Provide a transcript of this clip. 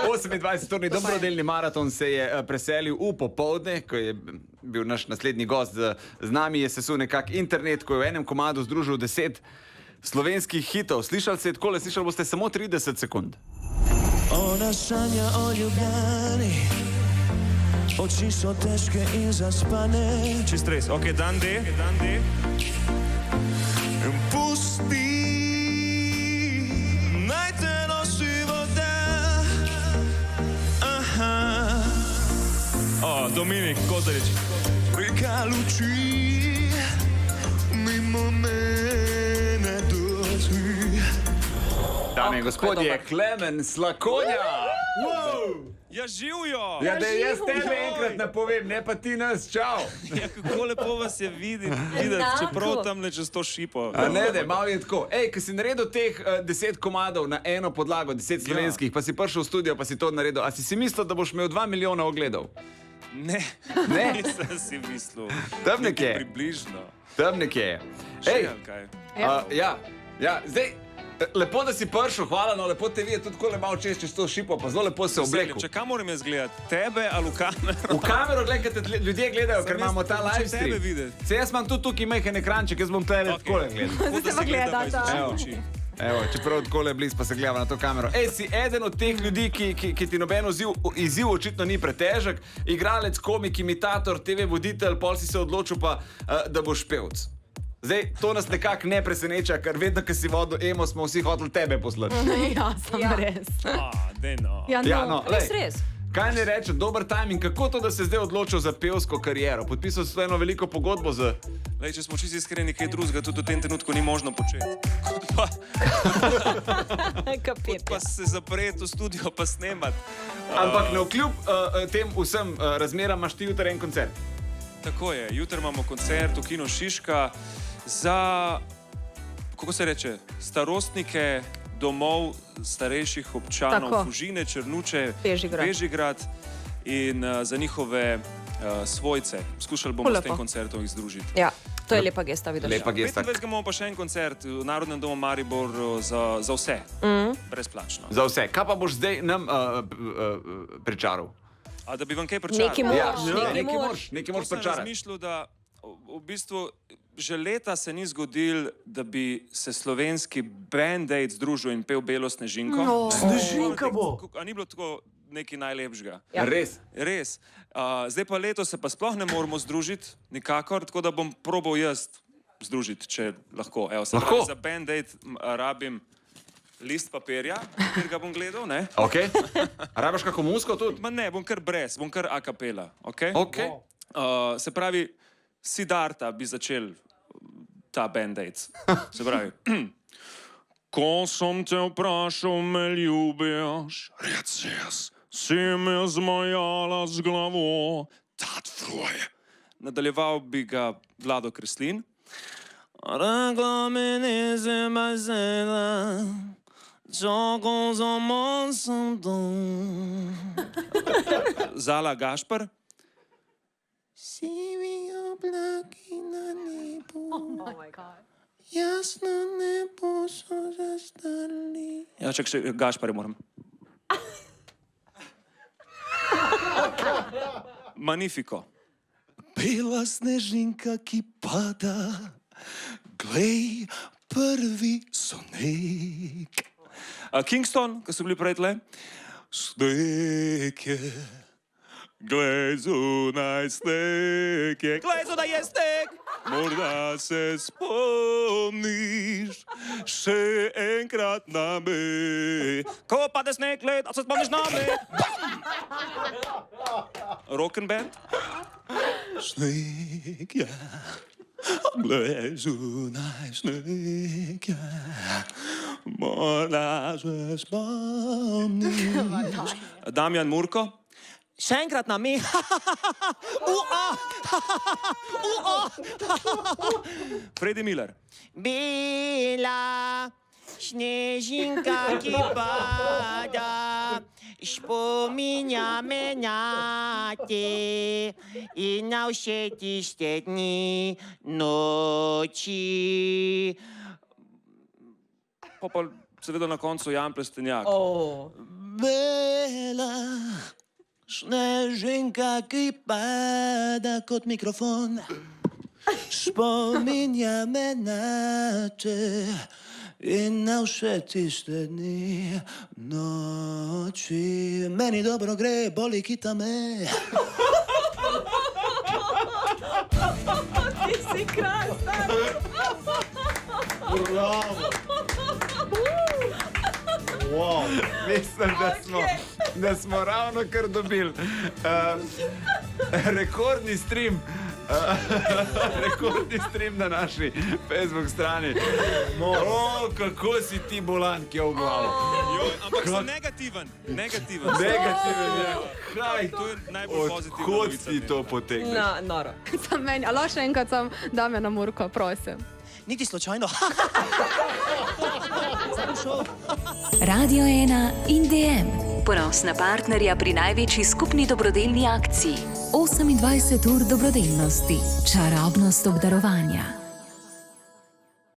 28-urni dobrodelni maraton se je preselil v popoldne, ko je bil naš naslednji gost z nami, je sesul nekak internet, ko je v enem komadu združil 10 slovenskih hitov. Slišali ste takole, slišali boste samo 30 sekund. Ona sanja o Ljubljani, oči so težke in zaspane. Čist res, ok, dan D. Pusti, naj te nosi voda. Aha. Dominik Kozarič. Reka luči, mimo mene dozi. Dame in gospodje, Klemen Slakonja! Ja, živijo! Ja, da jaz tebe enkrat napovem, ne pa ti nas, čau! Ja, kako lepo vas je videti, čeprav tamle čez to šipo. A ne, da, malo je tako. Ej, ko si naredil teh 10 komadov na eno podlago, 10 slovenskih, pa si prišel v studio, pa si to naredil, a si mislil, da boš imel 2 milijona ogledov? Ne, Ne? nisem si mislil. Tam nekje. Približno. Tam nekje. Še Ej, ali kaj? ja, zdaj, lepo, da si prišel, hvala, no, lepo te vidi, tudi tako le malo čez to šipo, pa zelo lepo se oblekel. Če kaj moram jaz gledati? Tebe ali v kamero? V kamero, gledaj, kad te ljudje gledajo, ker imamo ta live Če tebe stream. videti. Se jaz imam tudi tukaj majhen ekranček, jaz bom tebe takole gledal. Tako da se gledava Evo. Evo, čeprav takole bliz, pa se gledava na to kamero. Ej, si eden od teh ljudi, ki ti noben izziv očitno ni pretežek, igralec, komik, imitator, TV voditelj, pol si se odločil pa, da boš pevc. Zdaj, to nas nekako ne preseneča, ker vedno, ko si vodil emo, smo vsi hoteli tebe poslati. Ja, sem res. Dejno. Ja, no, res, lej. res. Kaj ne reče, dober timing, kako to, da se zdaj odločil za pevsko kariero? Podpisal si eno veliko pogodbo z... Lej, če smo čisto iskreni, kaj drugega tudi v tem trenutku ni možno početi. Pa se zapreti v studio pa snemati. Ampak navkljub tem vsem razmeram imaš ti jutri en koncert. Tako je, jutri imamo koncert v Kino Šiška za, kako se reče, starostnike domov starejših občanov Tako. Fužine, Črnuče, Bežigrad. Bežigrad in za njihove svojce. Skušali bomo s tem koncertom jih združiti. Ja, to je lepa gesta, vidiš. Lepa gesta. 25. imamo pa še en koncert v Narodnem domu Maribor za vse, brezplačno. Za vse. Kaj pa boš zdaj nam pričaral? A da bi vam kaj pričaral? Neki moraš, Nekaj moraš To sem pričarati. razmišljal, da v bistvu že leta se ni zgodil, da bi se slovenski Band Aid združil in pel Belo snežinko. Snežinka bo. A ni bilo tako nekaj najlepšega? Ja. Res. Res. Zdaj pa letos se pa sploh ne moramo združiti, nikakor, tako da bom probal jaz združiti, če lahko. Evo, Lahko? Za Band Aid rabim list papirja, katerega bom gledal, ne? Ok. A rabiš kako muziko tudi? Ma ne, bom kar brez, bom kar a capella, ok? Ok. Se pravi, Siddharta bi začel ta Band Aid. Se pravi, ko sem te vprašal, me ljubiš, reci jaz, si me zmajala z glavo, tat vroje. Nadaljeval bi ga Vlado Kreslin. Rekla mi nisem bazela, čakal za manj sem dom. Zala Gašper. Sivi oblaki na nebu, jasno nebo so zastali. Ja, čak še Gašpare moram. Magnifico. Bela snežinka, ki pada, glej, prvi sonek. Kingston, ko so bili prej tle. Sneg je, glej zunaj sneg je, glej zunaj je sneg. Morda se spomniš še enkrat name. Ko pade sneg, gled, a se spomniš name. Rock'n'band. Sneg je, glej zunaj sneg je. Morda se spomniš. Damjan Murko. Še enkrat na mi. Freddie Miller. Bela snežinka, ki pada, spominja me na te in na vse tiste dni, noči. Pa seveda na koncu Jan Plestenjak. Bela Snežinka, ki pada kot mikrofon, spominja me na te in na vse tiste dni, noči. Meni dobro gre, boli kita me. Ti si krasen. Mislim, da smo ravno kar dobili rekordni stream. Rekordni stream na naši Facebook strani. O, kako si ti bolan, ki je v glavo. Ampak sem negativen. Negativen je. Kaj, To je najbolj pozitivna odkot novica ti to dneva. potegneš? Noro. Sam meni, alo še enkrat sem Damjana Murko, prosim. Niti slučajno. Sem šel. Radio 1 in DM. Ponosna partnerja pri največji skupni dobrodelni akciji. 28 ur dobrodelnosti. Čarobnost obdarovanja.